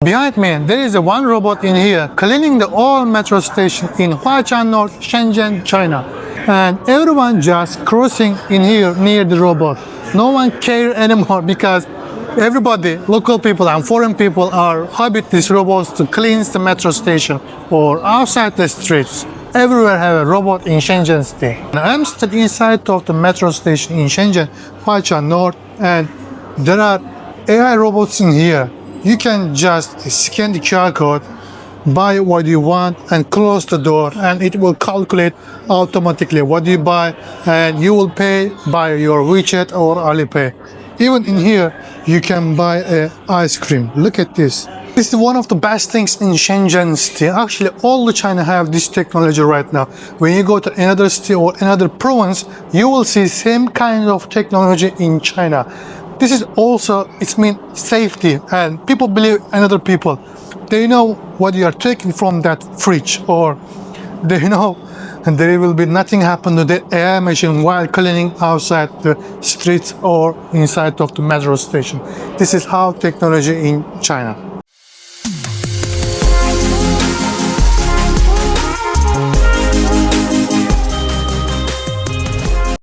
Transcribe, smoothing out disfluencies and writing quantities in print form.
Behind me, there is one robot in here cleaning the old metro station in Huachan North, Shenzhen, China. And everyone just crossing in here near the robot. No one care anymore because everybody, local people and foreign people, are habit these robots to cleanse the metro station or outside the streets. Everywhere have a robot in Shenzhen city. I'm still inside of the metro station in Shenzhen, Huachan North, and there are AI robots in here. You can just scan the QR code, buy what you want, and close the door, and it will calculate automatically what you buy, and you will pay by your WeChat or Alipay. Even in here, you can buy ice cream. Look at this. This is one of the best things in Shenzhen city. Actually, all the China have this technology right now. When you go to another city or another province, you will see same kind of technology in China. This is also, it means safety, and people believe another people. They know what you are taking from that fridge, or they know and there will be nothing happen to the AI machine while cleaning outside the streets or inside of the metro station. This is how technology in China.